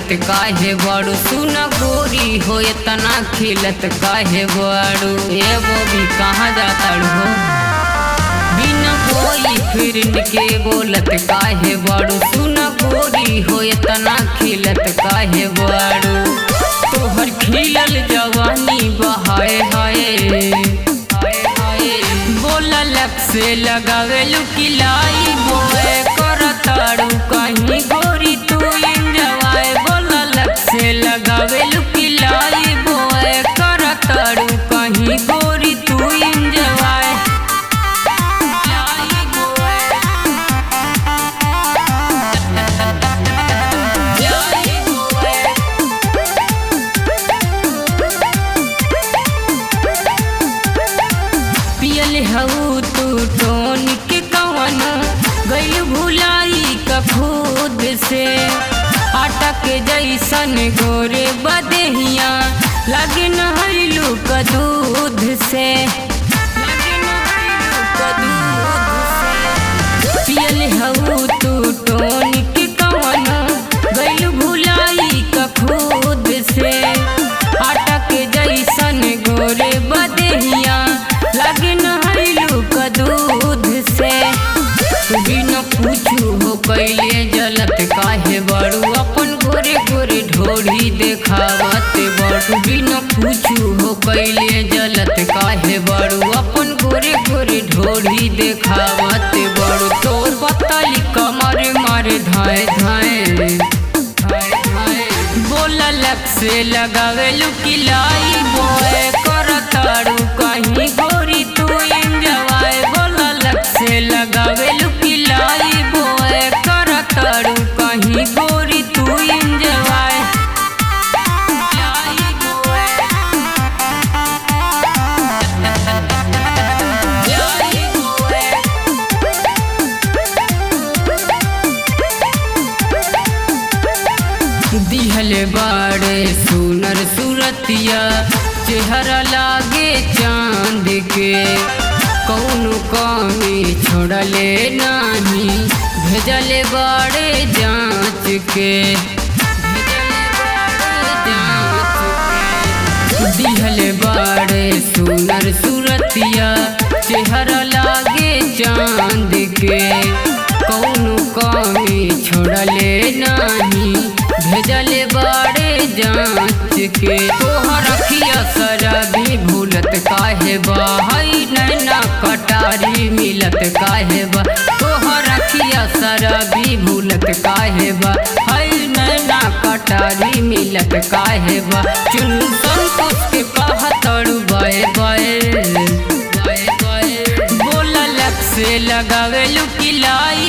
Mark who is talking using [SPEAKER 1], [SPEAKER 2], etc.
[SPEAKER 1] बोलत काहे बड़ू, सुन गोरी हो इतना खिलत काहे बड़ू। ए बोबी कहाँ जाता हो, बिना कोई फिर के बोलत काहे बड़ू, सुन गोरी हो इतना खिलत काहे बड़ू। तोहर खिलल जवानी बहाए हाय बोललक से लगावे लुकिलाई बोए करताड़ू कहीं गोरी तू इंजवाए। बोललक से लगावे लुकिलाई बोए करताड़ू कहीं गोरी तू इंजवाए। पियल हऊ तू टोन के कवन गई भुलाई का खुद से, आटा के जैसन गोरे बदेहिया लगे नहलू का दूध से। पियल हऊ तू टोन के कवन गई भुलाई का खुद से, आटा के जैसन गोरे बदेहिया लगे नहलू का दूध से। बिना पूछू हो कैले जलत काहे बड़ू, अपन गोरे गोरे ढोरी देखावत बड़ू। बिना पूछू हो कैले जलत काहे बड़ू, अपन गोरे गोरे ढोरी देखावत बड़ू। तोर पतली कमर मारे धाए धाए बोललक से लगावे लुकिलाई बोए करताड़ू कहीं गोरी तू इंजवाए। बोललक से लगावे लुकिलाई बोए करताड़ू कहीं गोरी तू इंजवाए। दिहल बाड़े सुनर सूरतिया चेहरा लागे चांद के, कौनो कमी छोड़ले नाही भेजले बाड़े जांच के। दिहल बाड़े सुनर सूरतिया चेहरा लागे चांद के, कौनो कमी छोड़ले नाही भेजले बाड़े जांच के। तोहर अखिया शराबी भूलत काहे बा, हई नैना कटारी मिलत काहे बा। तोहर अखिया शराबी भूलत काहे बा, हई नैना कटारी मिलत काहे बा। चुन संतोष के कहतड़ू बाए बाए बोललक से लगावे लुकिलाई